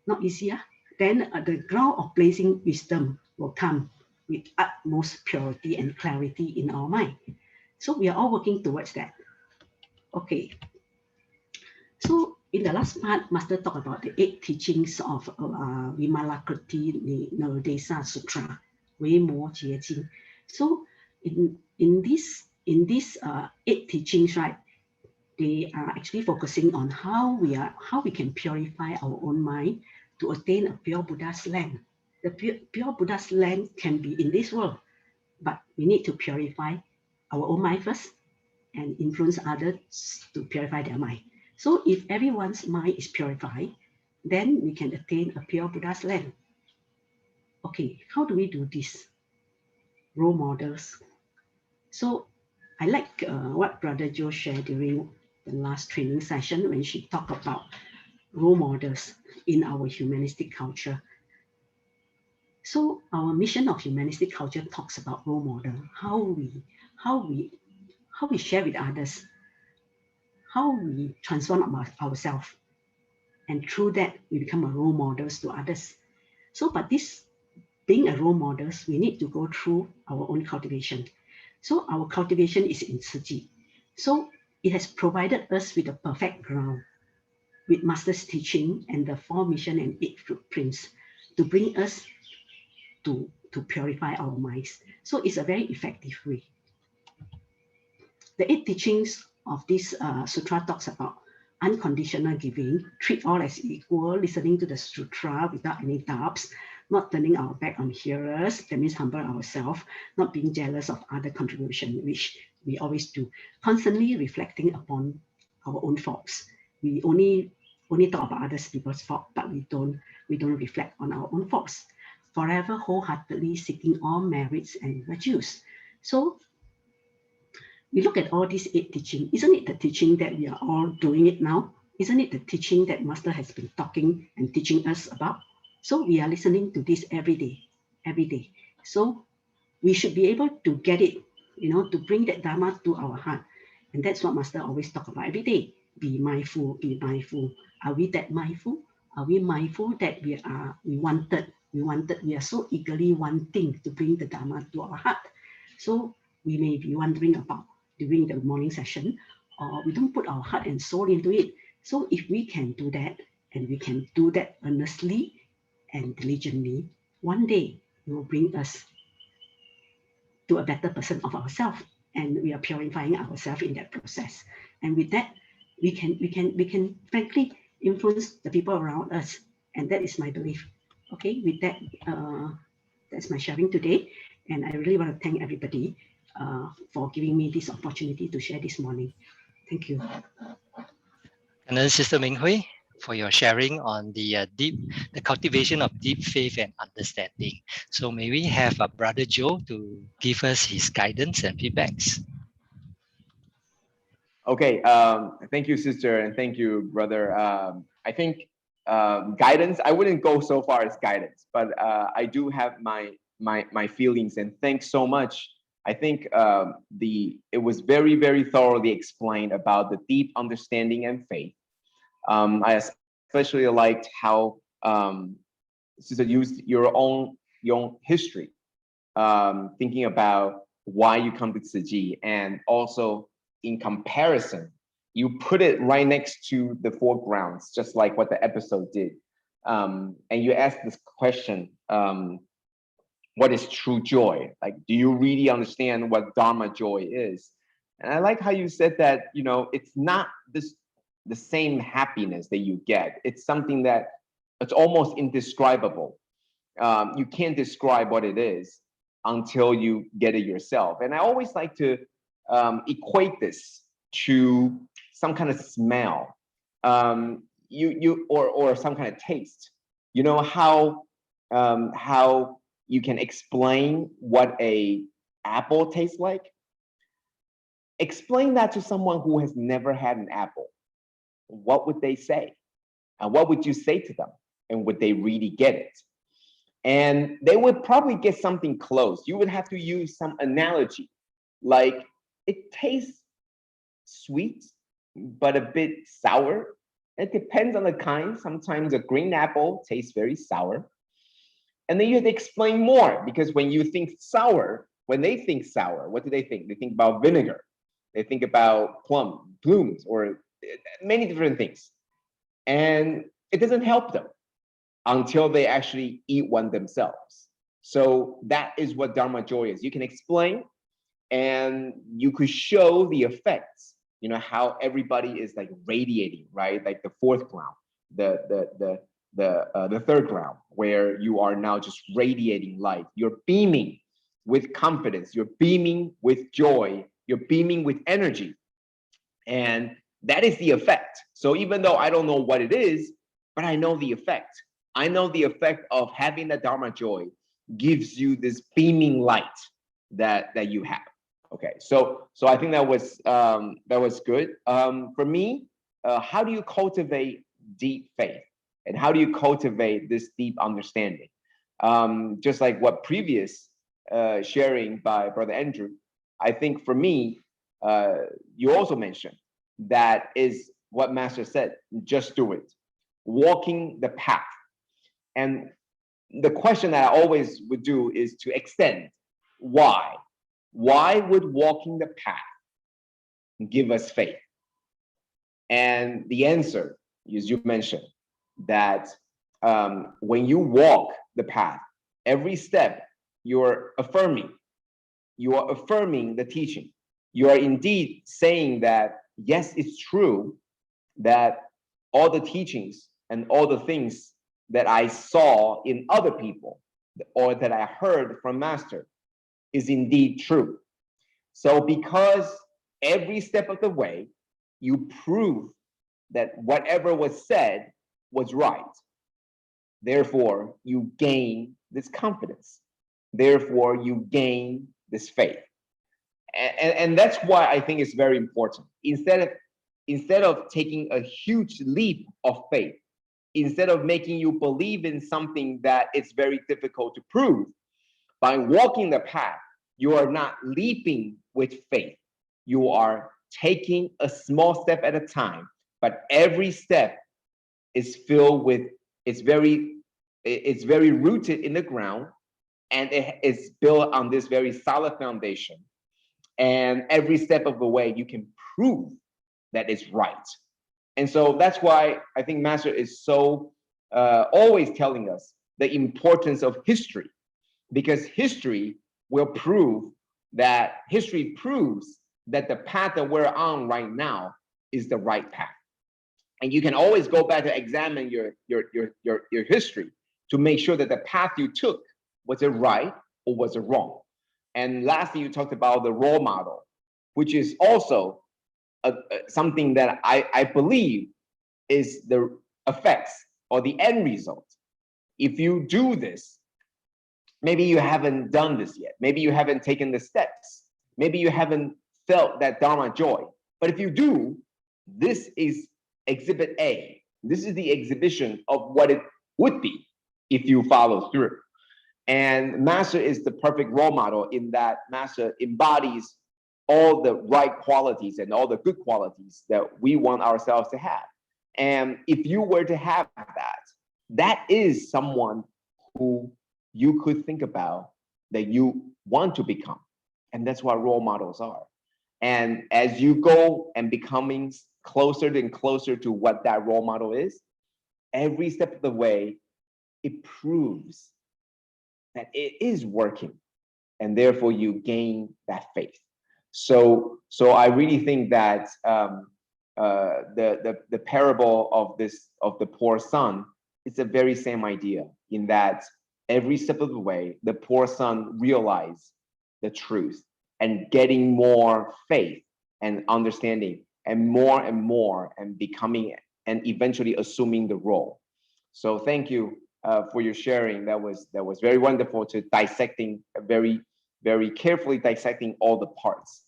Not easier. Then the ground of blazing wisdom will come with utmost purity and clarity in our mind. So we are all working towards that. Okay. So in the last part, Master talked about the 8 teachings of Vimalakriti Nardesa Sutra, Wei Mo Jie Jing. So in these 8 teachings, right, they are actually focusing on how we can purify our own mind to attain a pure Buddha's land. The pure Buddha's land can be in this world, but we need to purify our own mind first and influence others to purify their mind. So if everyone's mind is purified, then we can attain a pure Buddha's land. Okay, how do we do this? Role models. So I like what Brother Joe shared during the last training session when she talked about role models in our humanistic culture. So our mission of humanistic culture talks about role model, how we share with others, how we transform ourselves, and through that we become a role models to others. So, but this being a role models, we need to go through our own cultivation. So our cultivation is in Tzu Chi. So it has provided us with a perfect ground, with Master's teaching and the 4 mission and 8 footprints to bring us to purify our minds. So it's a very effective way. The 8 teachings of this sutra talks about unconditional giving, treat all as equal, listening to the sutra without any doubts, not turning our back on hearers, that means humble ourselves, not being jealous of other contribution, which we always do, constantly reflecting upon our own faults. We only talk about other people's fault, but we don't reflect on our own faults. Forever wholeheartedly seeking all merits and virtues. So we look at all these 8 teachings. Isn't it the teaching that we are all doing it now? Isn't it the teaching that Master has been talking and teaching us about? So we are listening to this every day. So we should be able to get it, to bring that Dharma to our heart. And that's what Master always talk about every day. Be mindful, be mindful. Are we that mindful? Are we mindful that we are so eagerly wanting to bring the Dharma to our heart? So we may be wondering about during the morning session, or we don't put our heart and soul into it. So if we can do that, and we can do that earnestly and diligently, one day it will bring us to a better person of ourselves, and we are purifying ourselves in that process. And with that, we can frankly influence the people around us, and that is my belief. Okay, with that, that's my sharing today, and I really want to thank everybody for giving me this opportunity to share this morning. Thank you. And then Sister Ming Hwee, for your sharing on the cultivation of deep faith and understanding. So may we have Brother Joe to give us his guidance and feedbacks. Okay, thank you, sister, and thank you, brother. I think guidance, I wouldn't go so far as guidance, but I do have my feelings, and thanks so much. I think it was very, very thoroughly explained about the deep understanding and faith. I especially liked how sister used your own history, thinking about why you come to Tzu Chi, and also in comparison, you put it right next to the foregrounds, just like what the episode did. And you asked this question, what is true joy? Like, do you really understand what Dharma joy is? And I like how you said that, it's not the same happiness that you get. It's something that it's almost indescribable. You can't describe what it is until you get it yourself. And I always like to equate this to some kind of smell, or some kind of taste. You know how you can explain what a apple tastes like? Explain that to someone who has never had an apple. What would they say? And what would you say to them? And would they really get it? And they would probably get something close. You would have to use some analogy, like it tastes sweet, but a bit sour. It depends on the kind. Sometimes a green apple tastes very sour. And then you have to explain more, because when you think sour, when they think sour, what do they think? They think about vinegar. They think about plumes, or many different things. And it doesn't help them until they actually eat one themselves. So that is what Dharma joy is. You can explain, and you could show the effects, how everybody is like radiating, right? Like the 4th ground, the 3rd ground, where you are now just radiating light. You're beaming with confidence. You're beaming with joy. You're beaming with energy. And That is the effect. So even though I don't know what it is, but I know the effect. I know the effect of having the Dharma joy gives you this beaming light that you have. Okay, so I think that was good. For me, how do you cultivate deep faith, and how do you cultivate this deep understanding? Just like what previous sharing by Brother Andrew, I think for me, you also mentioned that is what Master said, just do it. Walking the path. And the question that I always would do is to extend. Why? Why would walking the path give us faith? And the answer, as you mentioned, that when you walk the path, every step you're affirming the teaching. You are indeed saying that, yes, it's true that all the teachings and all the things that I saw in other people or that I heard from Master is indeed true. So because every step of the way, you prove that whatever was said was right. Therefore, you gain this confidence. Therefore, you gain this faith. And that's why I think it's very important. Instead of taking a huge leap of faith, instead of making you believe in something that it's very difficult to prove, by walking the path, you are not leaping with faith. You are taking a small step at a time, but every step is filled with, it's very rooted in the ground, and it is built on this very solid foundation. And every step of the way, you can prove that it's right. And so that's why I think Master is so always telling us the importance of history, because history proves that the path that we're on right now is the right path. And you can always go back to examine your history to make sure that the path you took, was it right or was it wrong? And lastly, you talked about the role model, which is also something that I believe is the effects or the end result. If you do this, maybe you haven't done this yet. Maybe you haven't taken the steps. Maybe you haven't felt that Dharma joy. But if you do, this is exhibit A. This is the exhibition of what it would be if you follow through. And Master is the perfect role model in that Master embodies all the right qualities and all the good qualities that we want ourselves to have. And if you were to have that, that is someone who you could think about that you want to become. And that's what role models are. And as you go and becoming closer and closer to what that role model is, every step of the way, it proves that it is working, and therefore you gain that faith. So I really think that the parable of the poor son, it's the very same idea, in that every step of the way, the poor son realized the truth and getting more faith and understanding, and more and becoming and eventually assuming the role. So thank you for your sharing. That was very wonderful, to dissecting very carefully dissecting all the parts.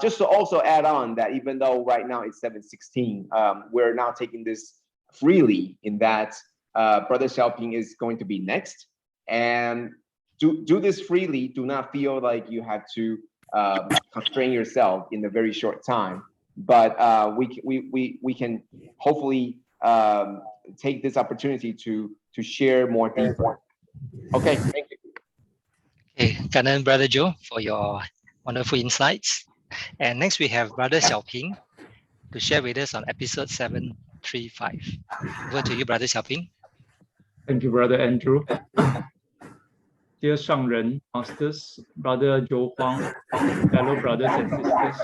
Just to also add on that, even though right now it's 7:16, we're now taking this freely, in that Brother Xiaoping is going to be next, and do this freely. Do not feel like you have to constrain yourself in a very short time, but we can hopefully take this opportunity to share more deeply. Okay, thank you. Okay, Kanan, Brother Joe, for your wonderful insights. And next we have Brother Xiaoping to share with us on episode 735. Over to you, Brother Xiaoping. Thank you, Brother Andrew. Dear Shangren, Masters, Brother Joe Huang, fellow brothers and sisters.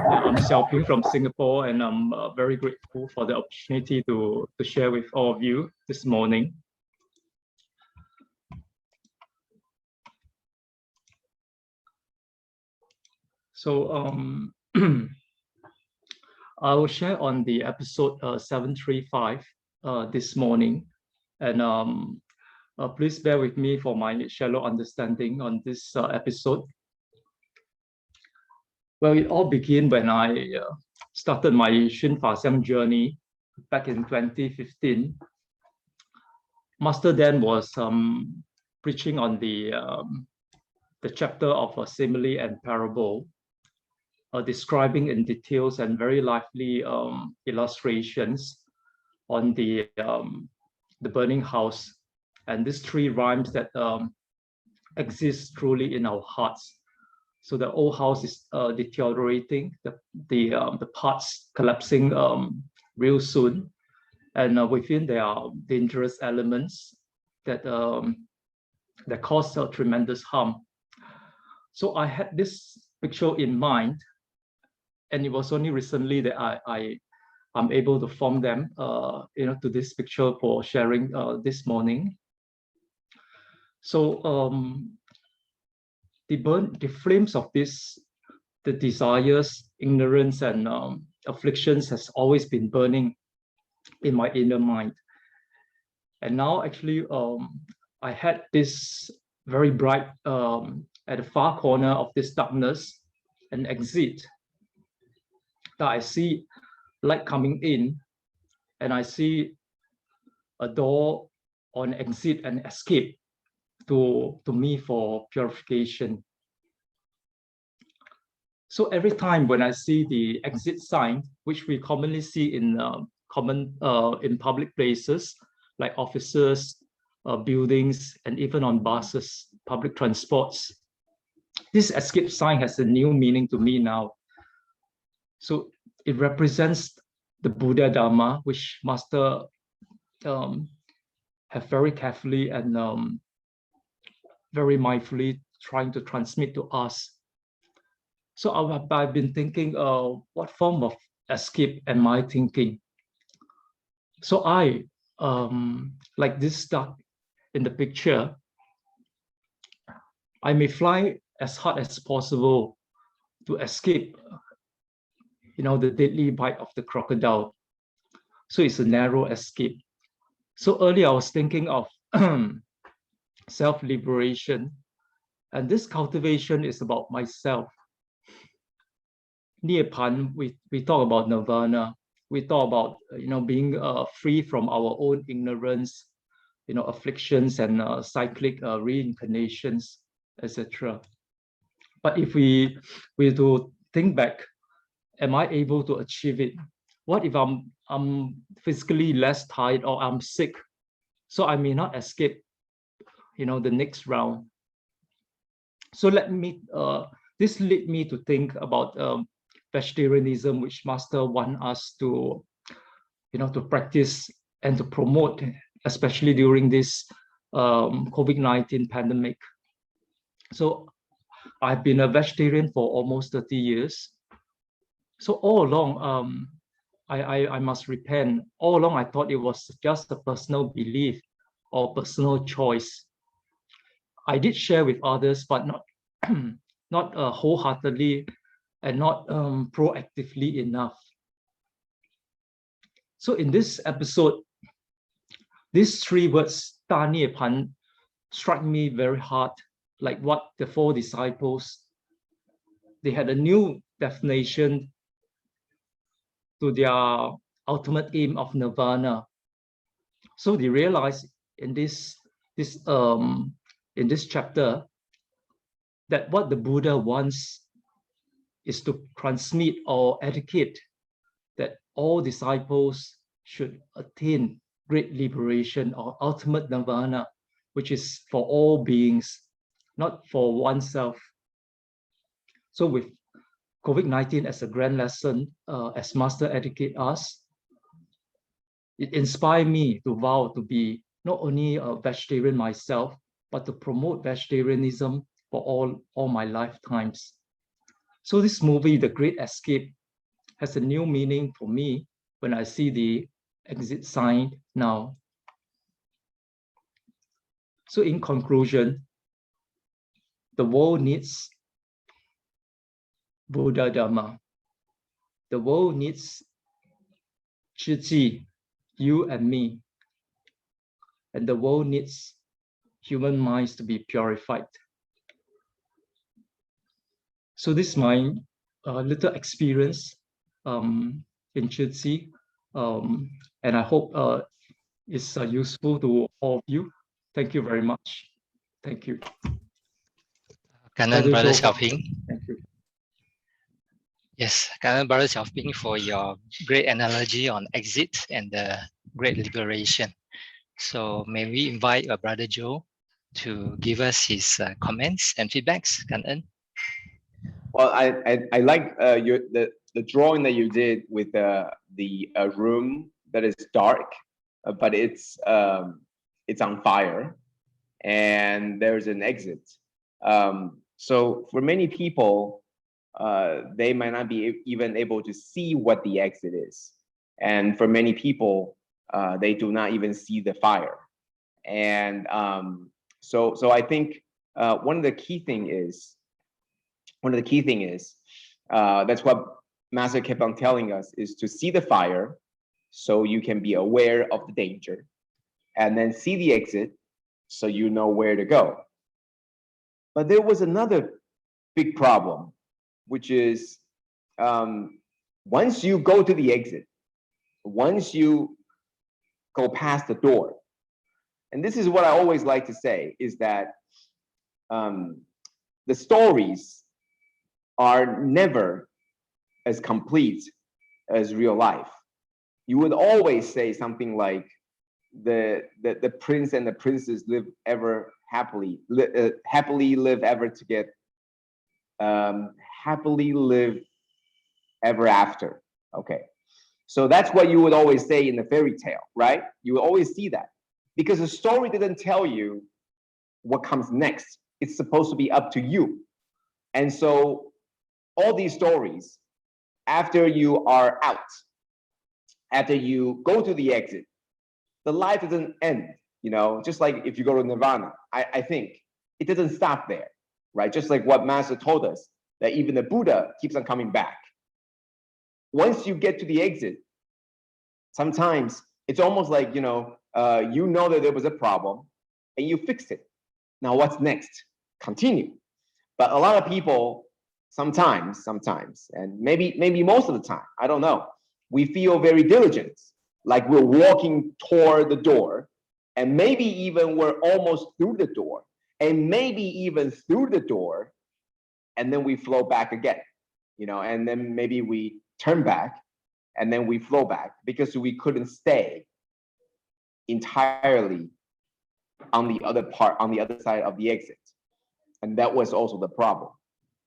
I'm Xiaoping from Singapore, and I'm very grateful for the opportunity to share with all of you this morning. So I will share on the episode 735 this morning, and please bear with me for my shallow understanding on this episode. Well, it all began when I started my Xun Fa Xiang journey back in 2015. Master then was preaching on the chapter of a simile and parable, describing in details and very lively illustrations on the burning house, and these three rhymes that exist truly in our hearts. So the old house is deteriorating, the parts collapsing real soon, and within there are dangerous elements that that cause tremendous harm. So I had this picture in mind, and it was only recently that I'm able to form them, to this picture for sharing this morning. So the flames of this, the desires, ignorance, and afflictions has always been burning in my inner mind. And now actually I had this very bright, at the far corner of this darkness, an exit that I see light coming in, and I see a door on exit and escape to me for purification. So every time when I see the exit sign, which we commonly see in in public places like offices, buildings, and even on buses, public transports, this escape sign has a new meaning to me now. So it represents the Buddha Dharma, which Master have very carefully and very mindfully trying to transmit to us. So I've been thinking, what form of escape am I thinking? So I, like this duck in the picture, I may fly as hard as possible to escape, the deadly bite of the crocodile. So it's a narrow escape. So earlier I was thinking of self-liberation, and this cultivation is about myself. Nibbana, we talk about nirvana, we talk about being free from our own ignorance, afflictions and cyclic reincarnations, etc. But if we do think back, am I able to achieve it? What if I'm physically less tired or I'm sick, so I may not escape the next round? So this led me to think about vegetarianism, which Master want us to to practice and to promote, especially during this COVID-19 pandemic. So I've been a vegetarian for almost 30 years. So all along, I must repent, all along I thought it was just a personal belief or personal choice. I did share with others, but not not wholeheartedly and not proactively enough. So in this episode, these three words, Da Nibbana, struck me very hard, like what the four disciples, they had a new definition to their ultimate aim of nirvana. So they realized in this chapter that what the Buddha wants is to transmit or educate that all disciples should attain great liberation or ultimate nirvana, which is for all beings, not for oneself. So with COVID-19 as a grand lesson, as Master educate us, it inspired me to vow to be not only a vegetarian myself, but to promote vegetarianism for all my lifetimes. So this movie, The Great Escape, has a new meaning for me when I see the exit sign now. So in conclusion, the world needs Buddha Dharma. The world needs Tzu Chi, you and me, and the world needs human minds to be purified. So this is my little experience in Tzu Chi, and I hope it's useful to all of you. Thank you very much. Thank you. Brother Joe-Facilitator. Xiaoping. Thank you. Yes, Brother Xiaoping, for your great analogy on exit and the great liberation. So may we invite Brother Joe to give us his comments and feedbacks. Well, I like the drawing that you did with the room that is dark, but it's on fire, and there's an exit. So for many people, they might not be even able to see what the exit is, and for many people, they do not even see the fire. And so I think one of the key thing is that's what Master kept on telling us, is to see the fire so you can be aware of the danger, and then see the exit so you know where to go. But there was another big problem, which is once you go to the exit, once you go past the door, and this is what I always like to say, is that the stories are never as complete as real life. You would always say something like, the prince and the princess live ever happily, happily live ever together, happily live ever after. Okay, so that's what you would always say in the fairy tale, right? You would always see that, because the story didn't tell you what comes next. It's supposed to be up to you. And so all these stories, after you are out, after you go to the exit, the life doesn't end, just like if you go to Nirvana. I think it doesn't stop there, right? Just like what Master told us, that even the Buddha keeps on coming back. Once you get to the exit, sometimes it's almost like, you know that there was a problem and you fixed it. Now what's next? Continue. But a lot of people, sometimes, and maybe most of the time, I don't know, we feel very diligent, like we're walking toward the door, and maybe even we're almost through the door, and maybe even through the door, and then we flow back again, and then maybe we turn back, and then we flow back, because we couldn't stay entirely on the other side of the exit. And that was also the problem.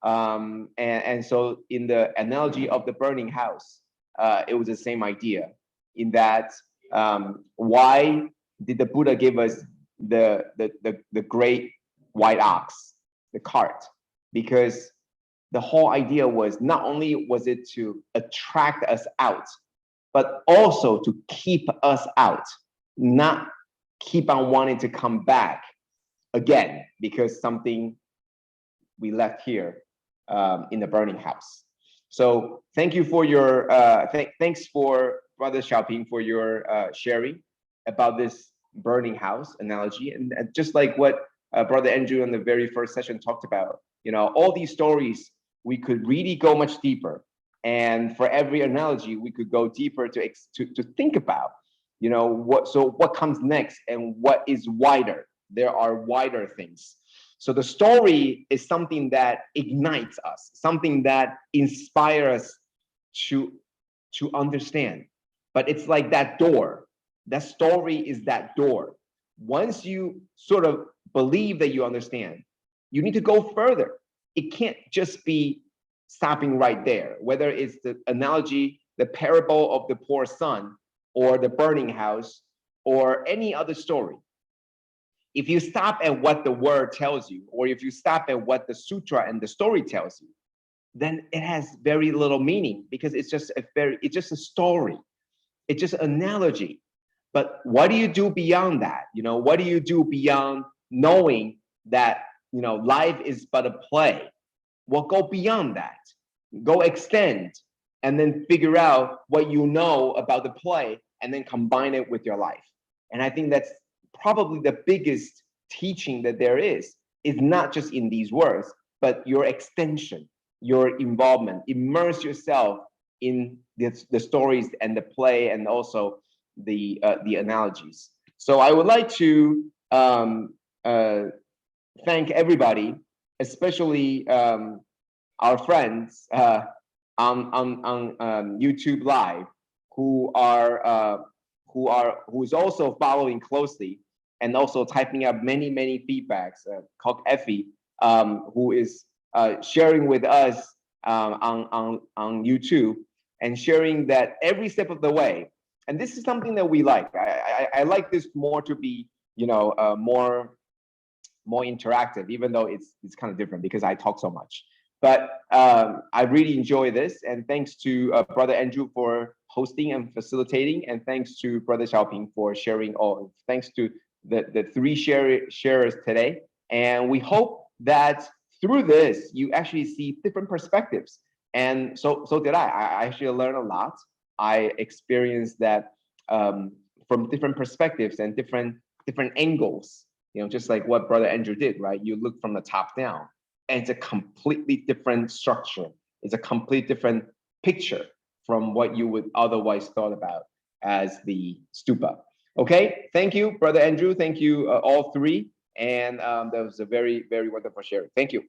And so in the analogy of the burning house, it was the same idea, in that why did the Buddha give us the great white ox, the cart? Because the whole idea was, not only was it to attract us out, but also to keep us out, not keep on wanting to come back again because something we left here in the burning house. So thank you for your thanks for Brother Xiaoping for your sharing about this burning house analogy, and just like what Brother Andrew in the very first session talked about, all these stories, we could really go much deeper, and for every analogy we could go deeper to think about, what comes next and what is wider. There are wider things. So the story is something that ignites us, something that inspires us to understand. But it's like that door. That story is that door. Once you sort of believe that you understand, you need to go further. It can't just be stopping right there, whether it's the analogy, the parable of the poor son, or the burning house, or any other story. If you stop at what the word tells you, or if you stop at what the sutra and the story tells you, then it has very little meaning, because it's just a story. It's just an analogy. But what do you do beyond that? What do you do beyond knowing that, life is but a play? Well, go beyond that. Go extend and then figure out what you know about the play and then combine it with your life. And I think that's probably the biggest teaching that there is not just in these words, but your extension, your involvement. Immerse yourself in the stories and the play, and also the analogies. So I would like to thank everybody, especially our friends on YouTube Live, who is also following closely and also typing up many feedbacks. Called Effie, who is sharing with us on YouTube, and sharing that every step of the way. And this is something that we like. I like this more to be, more interactive, even though it's kind of different because I talk so much. But I really enjoy this, and thanks to Brother Andrew for hosting and facilitating, and thanks to Brother Xiaoping for sharing all. Thanks to the three sharers today, and we hope that through this you actually see different perspectives. And so did I. I actually learned a lot. I experienced that from different perspectives and different angles. Just like what Brother Andrew did, right? You look from the top down, and it's a completely different structure. It's a completely different picture from what you would otherwise thought about as the stupa. Okay, thank you, Brother Andrew. Thank you, all three. And that was a very, very wonderful sharing. Thank you.